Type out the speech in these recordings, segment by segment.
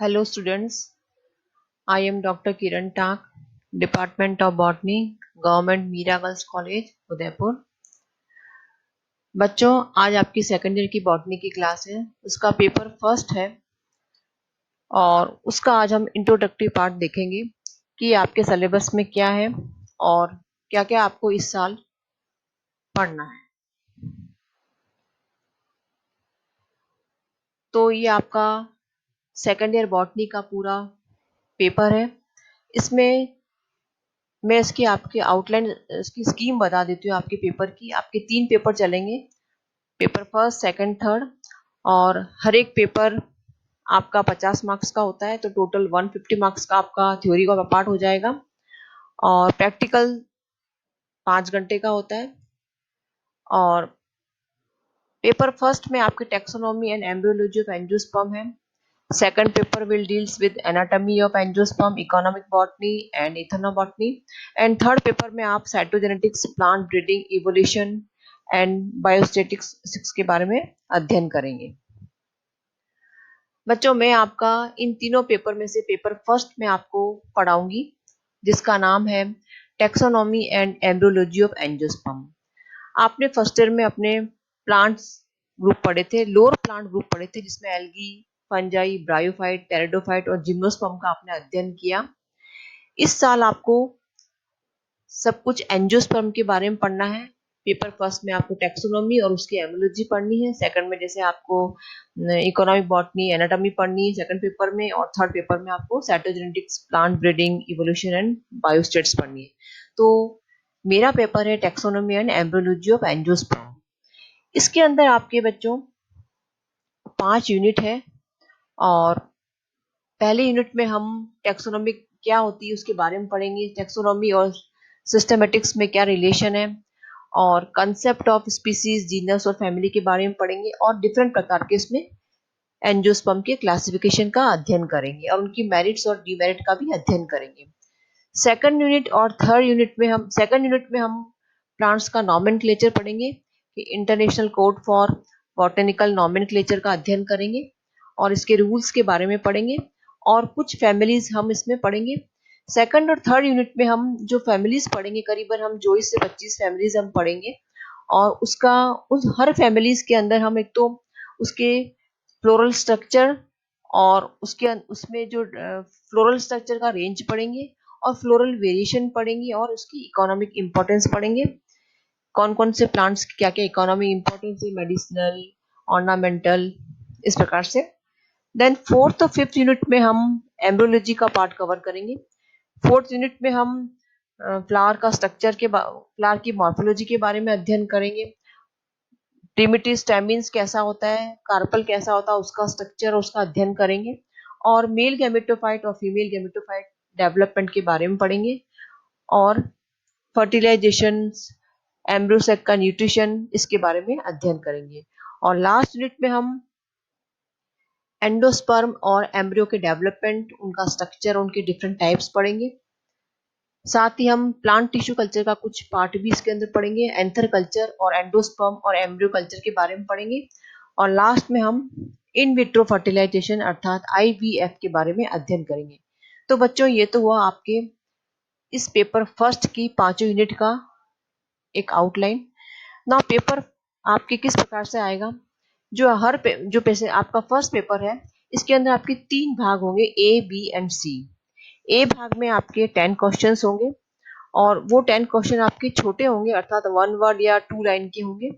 Hello students, I am Dr. Kiran Tak, Department of Botany, Government Mira Girls College, Udaipur. बच्चों, आज आपकी second year की botany की class है। उसका पेपर फर्स्ट है और उसका आज हम इंट्रोडक्टरी पार्ट देखेंगे कि आपके सिलेबस में क्या है और क्या क्या आपको इस साल पढ़ना है। तो ये आपका सेकेंड ईयर बॉटनी का पूरा पेपर है। इसमें मैं इसकी आपकी आउटलाइन, इसकी स्कीम बता देती हूँ आपके पेपर की। आपके 3 पेपर चलेंगे, पेपर फर्स्ट, सेकंड, थर्ड, और हर एक पेपर आपका 50 मार्क्स का होता है। तो टोटल 150 मार्क्स का आपका थ्योरी का पार्ट हो जाएगा और प्रैक्टिकल 5 घंटे का होता है। और पेपर फर्स्ट में आपके taxonomy and embryology of angiosperm है। Second paper will deals with anatomy of angiosperm, economic botany and ethnobotany, and third paper में आप cytogenetics, plant breeding, evolution and biostatistics के बारे में अध्ययन करेंगे। बच्चों, मैं आपका इन तीनों पेपर में से पेपर फर्स्ट में आपको पढ़ाऊंगी, जिसका नाम है taxonomy and embryology of angiosperm. आपने फर्स्ट ईयर में अपने प्लांट्स ग्रुप पढ़े थे, लोअर प्लांट ग्रुप पढ़े थे, जिसमें एल्गी, फंजाई, ब्रायोफाइट, टेरिडोफाइट और जिम्नोस्पर्म का आपने अध्ययन किया। इस साल आपको सब कुछ एंजियोस्पर्म के बारे में पढ़ना है। पेपर फर्स्ट में आपको टैक्सोनॉमी और उसकी एमोलॉजी पढ़नी है। सेकंड में जैसे आपको इकोनॉमिक बॉटनी, एनाटॉमी पढ़नी है सेकंड पेपर में, और थर्ड पेपर में आपको cytogenetics, plant breeding, evolution and biostats पढ़नी है। तो मेरा पेपर है taxonomy and embryology of angiosperm. इसके अंदर आपके बच्चों 5 यूनिट है और पहले यूनिट में हम टैक्सोनॉमी क्या होती है उसके बारे में पढ़ेंगे। टैक्सोनॉमी और सिस्टमेटिक्स में क्या रिलेशन है, और कंसेप्ट ऑफ स्पीसीज, जीनस और फैमिली के बारे में पढ़ेंगे, और डिफरेंट प्रकार के इसमें एंजियोस्पर्म के क्लासिफिकेशन का अध्ययन करेंगे और उनकी मेरिट्स और डिमेरिट का भी अध्ययन करेंगे। सेकंड यूनिट और थर्ड यूनिट में हम प्लांट्स का नॉमेनक्लेचर पढ़ेंगे कि international code for botanical nomenclature का अध्ययन करेंगे और इसके रूल्स के बारे में पढ़ेंगे, और कुछ फैमिलीज हम इसमें पढ़ेंगे। सेकंड और थर्ड यूनिट में हम जो फैमिलीज पढ़ेंगे, करीबन हम 24 से 25 फैमिलीज हम पढ़ेंगे, और उसका उस हर फैमिलीज के अंदर हम एक तो उसके फ्लोरल स्ट्रक्चर और उसमें जो फ्लोरल स्ट्रक्चर का रेंज पढ़ेंगे, और फ्लोरल वेरिएशन पढ़ेंगे, और उसकी इकोनॉमिक इंपॉर्टेंस पढ़ेंगे। कौन कौन से प्लांट्स की क्या क्या इकोनॉमिक इंपॉर्टेंस है, मेडिसिनल, ऑर्नामेंटल, इस प्रकार से। देन फोर्थ और फिफ्थ यूनिट में हम एम्ब्रियोलॉजी का पार्ट कवर करेंगे। फोर्थ यूनिट में हम फ्लावर का स्ट्रक्चर फ्लावर की मॉर्फोलॉजी के बारे में अध्ययन करेंगे। प्रिमिटिव स्टैमिन्स कैसा होता है, कार्पल कैसा होता है, उसका स्ट्रक्चर, उसका अध्ययन करेंगे, और मेल गैमेटोफाइट और फीमेल गैमेटोफाइट डेवलपमेंट के बारे में पढ़ेंगे, और फर्टिलाइजेशन, एम्ब्रियोसेक का न्यूट्रिशन, इसके बारे में अध्ययन करेंगे। और लास्ट यूनिट में हम एंडोस्पर्म और एम्ब्रियो के डेवलपमेंट, उनका स्ट्रक्चर, उनके डिफरेंट टाइप्स पढ़ेंगे। साथ ही हम प्लांट टिश्यू कल्चर का कुछ पार्ट भी इसके अंदर पढ़ेंगे, एंथर कल्चर और एंडोस्पर्म और एम्ब्रियो कल्चर के बारे में पढ़ेंगे। और लास्ट में हम इन विट्रो फर्टिलाइजेशन अर्थात आईवीएफ के बारे में अध्ययन करेंगे। तो बच्चों, ये तो हुआ आपके इस पेपर फर्स्ट की 5 यूनिट का एक आउटलाइन। ना पेपर आपके किस प्रकार से आएगा, जो पैसे आपका फर्स्ट पेपर है, इसके अंदर आपके 3 भाग होंगे, ए, बी एंड सी। ए भाग में आपके 10 क्वेश्चंस होंगे, और वो 10 क्वेश्चन आपके छोटे होंगे, अर्थात 1 वर्ड या 2 लाइन के होंगे,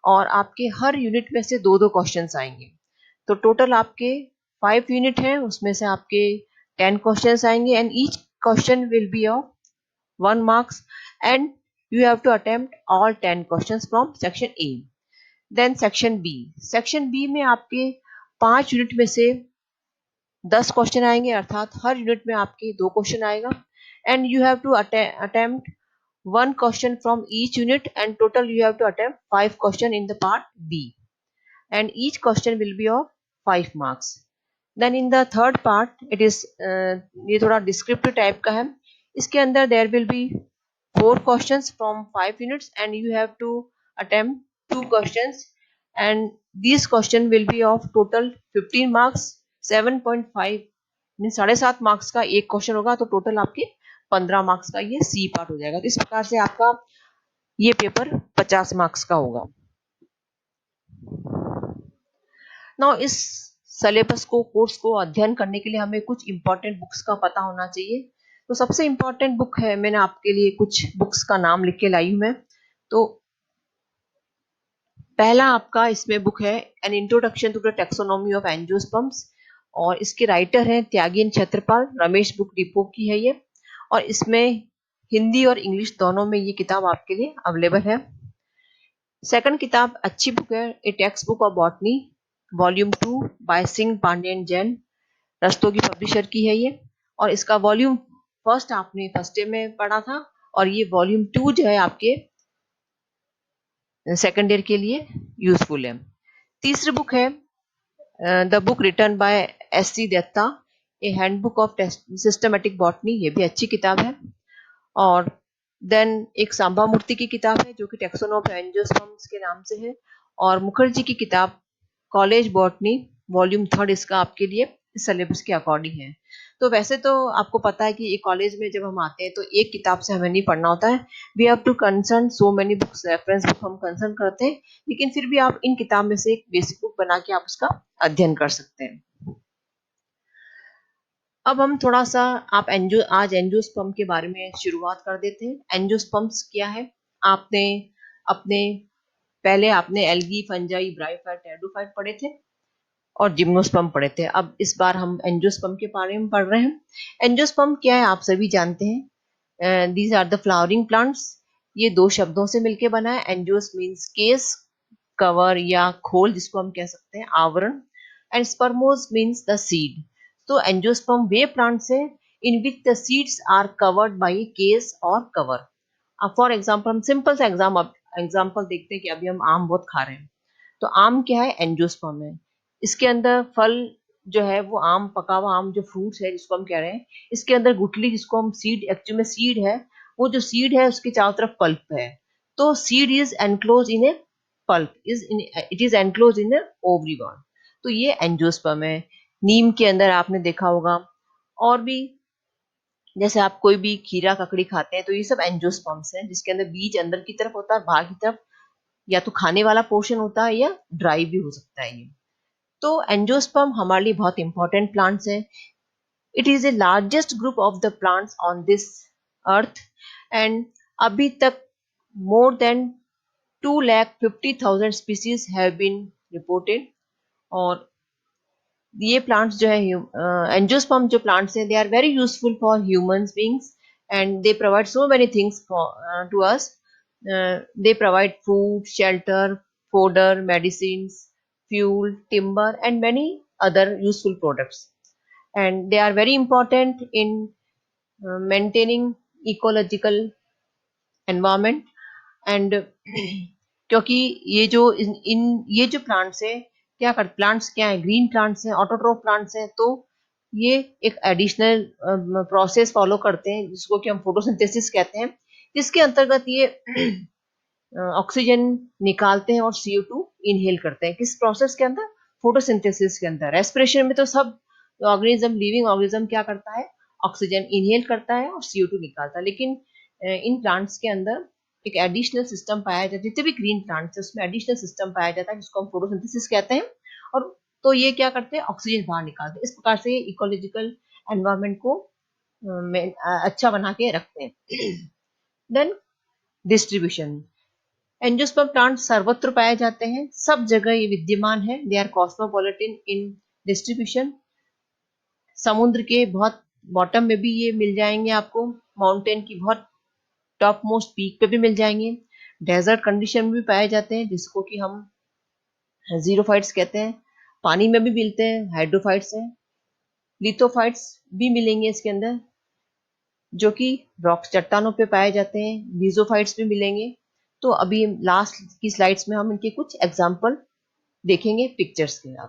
और आपके हर यूनिट में से 2-2 क्वेश्चंस आएंगे। तो टोटल आपके 5 यूनिट हैं, उसमें से आपके 10 क्वेश्चंस आएंगे, and each question will be of 1 marks, and you have to attempt all 10 questions from section A. Then section B. Section B में आपके 5 यूनिट में से 10 क्वेश्चन आएंगे, अर्थात हर यूनिट में आपके 2 क्वेश्चन आएगा, and you have to attempt 1 question from each unit, and total you have to attempt 5 question in the part B, and each question will be of 5 marks. Then in the third part, it is ये थोड़ा descriptive type का है। इसके अंदर there will be 4 questions from 5 units, and you have to attempt 2 questions, and these question will be of total 15 marks, 7.5 mean 7.5 marks का एक question होगा, तो टोटल आपके 15 मार्क्स का ये सी पार्ट हो जाएगा। तो इस प्रकार से आपका ये पेपर 50 मार्क्स का होगा। नाउ इस सिलेबस को, कोर्स को अध्ययन करने के लिए हमें कुछ इंपॉर्टेंट बुक्स का पता होना चाहिए। तो सबसे इंपॉर्टेंट बुक है, मैंने आपके लिए कुछ बुक्स का नाम लिख के लाई हूं मैं। तो पहला आपका इसमें बुक है an introduction to the taxonomy of angiosperms, और इसके राइटर हैं त्यागीन छत्रपाल, रमेश बुक डिपो की है ये, और इसमें हिंदी और इंग्लिश दोनों में ये किताब आपके लिए अवेलेबल है। सेकंड किताब अच्छी बुक है, a text book of botany volume 2 by Singh Pandey and Jain, Rastogi publisher की है ये। और इसका वॉल्यूम फर्स्ट आपने फर्स्ट ईयर में पढ़ा था, और ये वॉल्यूम 2 जो है आपके सेकंड ईयर के लिए यूजफुल है। तीसरी बुक है the book written by S C. Dutta, a handbook of systematic botany, ये भी अच्छी किताब है। और देन एक सांबा मूर्ति की किताब है जो कि टैक्सोन ऑफ एंजियोस्पर्म्स के नाम से है, और मुखर्जी की किताब कॉलेज बॉटनी वॉल्यूम 3 इसका आपके लिए सिलेबस के अकॉर्डिंग है। तो वैसे तो आपको पता है कि एक कॉलेज में जब हम आते हैं तो एक किताब से हमें नहीं पढ़ना होता है, we have to concern so many books, reference book हम कंसर्न करते हैं, लेकिन फिर भी आप इन किताब में से एक बेसिक बुक बना के आप उसका अध्ययन कर सकते हैं। अब हम थोड़ा सा आज एंजियोस्पर्म के बारे में शुरुआत कर देते हैं। एंजियोस्पर्म्स क्या है? आपने अपने पहले आपने एल्गी, फंजाई, ब्रायोफाइट, टेरिडोफाइट पढ़े थे और जिम्नोस्पर्म पढ़े थे। अब इस बार हम एंजियोस्पर्म के बारे में पढ़ रहे हैं। एंजियोस्पर्म क्या है आप सभी जानते हैं। These are the flowering plants. ये दो शब्दों से मिलकर बना है। एंजियोस मीन्स केस, कवर या खोल जिसको हम कह सकते हैं, आवरण, and spermos means the seed. तो एंजियोस्पर्म वे प्लांट्स है in which the seeds are covered by case और कवर। अब फॉर एग्जाम्पल हम सिंपल सा एग्जाम्पल देखते हैं कि अभी हम आम बहुत खा रहे हैं, तो आम क्या है? एंजियोस्पर्म है। इसके अंदर फल जो है वो आम, पका हुआ आम जो फ्रूट्स है जिसको हम कह रहे हैं, इसके अंदर गुठली जिसको हम सीड, एक्चुअली में सीड है, वो जो सीड है उसके चारों तरफ पल्प है। तो seed is enclose in A pulp, it is enclose in A ovary ball. तो ये एंजियोस्पर्म है। नीम के अंदर आपने देखा होगा, और भी जैसे आप कोई भी खीरा ककड़ी खाते हैं तो ये सब एंजियोस्पर्म्स हैं, जिसके अंदर बीज अंदर की तरफ होता है, बाहर की तरफ या तो खाने वाला पोर्शन होता है या ड्राई भी हो सकता है ये। तो एंजियोस्पर्म हमारे लिए बहुत इंपॉर्टेंट प्लांट्स हैं। It is the largest group of the plants on this earth, and अभी तक more than 2,50,000 species have been reported. और ये प्लांट्स जो है एंजियोस्पर्म जो प्लांट्स हैं, they are very useful for humans beings, and they provide so many things to us. They provide food, shelter, fodder, medicines, fuel, timber, and many other useful products. And they are very important in maintaining ecological environment. And क्योंकि ये जो ये जो plants है, plants क्या है? Green plants हैं, autotroph plants हैं। तो ये एक एडिशनल प्रोसेस फॉलो करते हैं जिसको कि हम फोटोसिंथेसिस कहते हैं, जिसके अंतर्गत ये ऑक्सीजन निकालते हैं और CO2 इनहेल करते हैं। किस प्रोसेस के अंदर? फोटोसिंथेसिस के अंदर। रेस्पिरेशन में तो सब ऑर्गेनिज्म, लिविंग ऑर्गेनिज्म क्या करता है? ऑक्सीजन इनहेल करता है और CO2 निकालता है। लेकिन इन प्लांट्स के अंदर एक एडिशनल सिस्टम पाया जाता है, जितने भी ग्रीन प्लांट्स है उसमें एडिशनल सिस्टम पाया जाता है जिसको हम फोटोसिंथेसिस कहते हैं। और तो ये क्या करते हैं? ऑक्सीजन बाहर निकालते हैं। इस प्रकार से इकोलॉजिकल एनवायरनमेंट को अच्छा बना के रखते हैं। Then distribution. एंजियोस्पर्म प्लांट सर्वत्र पाए जाते हैं, सब जगह ये विद्यमान है। They are cosmopolitan in distribution. समुद्र के बहुत बॉटम में भी ये मिल जाएंगे आपको, माउंटेन की बहुत टॉप मोस्ट पीक पे भी मिल जाएंगे, डेजर्ट कंडीशन में भी पाए जाते हैं जिसको कि हम जीरोफाइट्स कहते हैं। पानी में भी मिलते हैं, हाइड्रोफाइट्स हैं। लिथोफाइट्स भी मिलेंगे इसके अंदर जो कि रॉक चट्टानों पे पाए जाते हैं। लीजोफाइट्स भी मिलेंगे। तो अभी लास्ट की स्लाइड्स में हम इनके कुछ एग्जाम्पल देखेंगे पिक्चर्स के साथ।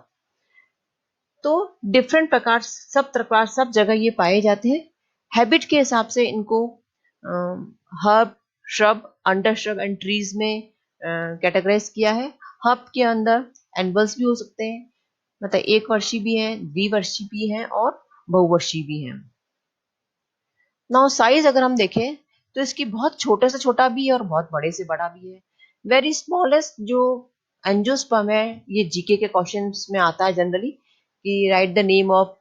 तो डिफरेंट प्रकार, सब जगह ये पाए जाते हैं। हैबिट के हिसाब से इनको herb, shrub, under shrub and trees में कैटेगराइज किया है। हर्ब के अंदर एनिमल्स भी हो सकते हैं, मतलब एक वर्षी भी हैं, द्विवर्षी भी हैं और बहुवर्षीय भी हैं। नाउ साइज अगर हम देखें तो इसकी बहुत छोटे से छोटा भी है और बहुत बड़े से बड़ा भी है। वेरी स्मॉलेस्ट जो एंजियोस्पर्म है, ये जीके के क्वेश्चंस में आता है जनरली कि right the name of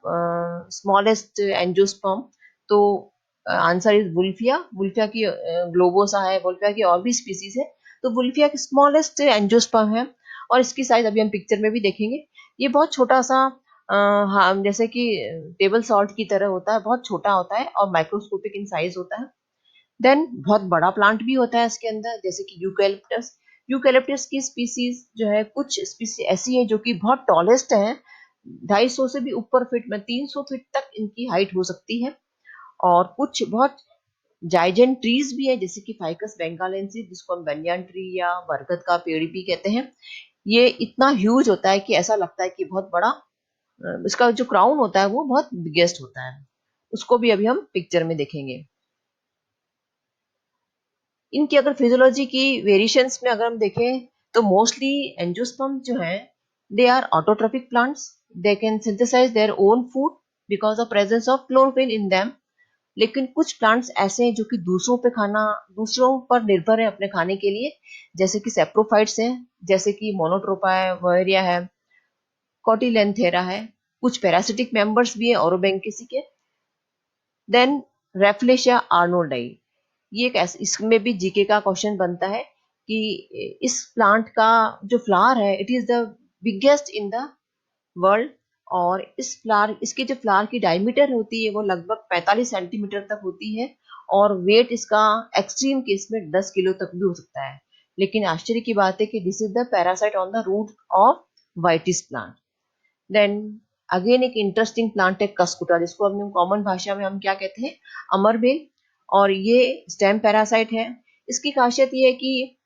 smallest angiosperm. तो आंसर इज वुल्फिया। वुल्फिया की ग्लोबोसा है, वुल्फिया की और भी स्पीसीज है। तो वुल्फिया की स्मॉलेस्ट एंजियोस्पर्म है और इसकी साइज अभी हम पिक्चर में भी देखेंगे। ये बहुत छोटा सा हाँ, जैसे कि टेबल सॉल्ट की तरह होता है, बहुत छोटा होता है और माइक्रोस्कोपिक इन साइज होता है। देन बहुत बड़ा प्लांट भी होता है इसके अंदर, जैसे कि यूकैलिप्टस। यूकैलिप्टस की स्पीसीज जो है, कुछ स्पीसीज ऐसी है जो कि बहुत टॉलेस्ट है, 250 से भी ऊपर फीट में, 300 फीट तक इनकी हाइट हो सकती है। और कुछ बहुत जाइजेंट ट्रीज भी है, जैसे कि फाइकस बेंगालेंसिस, जिसको हम बनियान ट्री या बरगद का पेड़ भी कहते हैं। ये इतना ह्यूज होता है कि ऐसा लगता है कि बहुत बड़ा, इसका जो क्राउन होता है वो बहुत बिगेस्ट होता है। उसको भी अभी हम पिक्चर में देखेंगे। इनकी अगर फिजियोलॉजी की वेरिएशंस में अगर हम देखें तो मोस्टली एंजियोस्पर्म जो है, they are autotrophic plants. They can synthesize their own food because of presence of chlorophyll in them. लेकिन कुछ प्लांट्स ऐसे हैं जो कि दूसरों पर निर्भर है अपने खाने के लिए, जैसे कि सेप्रोफाइट्स हैं, जैसे कि मोनोट्रोपा है, वोएरिया है, कॉटिलेंथेरा है। कुछ पैरासिटिक मेंबर्स भी है ओरोबैंकेसी के। देन रेफलेशिया आर्नोल्डाई, ये एक इसमें भी जीके का क्वेश्चन बनता है कि इस प्लांट का जो फ्लावर है, it is the biggest in the world. और इस फ्लावर, इसके जो फ्लावर की डायमीटर होती है वो लगभग 45 सेंटीमीटर तक होती है और वेट इसका एक्सट्रीम केस में 10 किलो तक भी हो सकता है। लेकिन आश्चर्य की बात है कि this is the parasite on the root of Vitis plant. Then again एक इंटरेस्टिंग प्लांट है कस्कुटा, जिसको हम कॉमन भाषा में हम क्या कहते हैं, अमरबेल। और ये स्टेम पैरासाइट है। इसकी खासियत ये है कि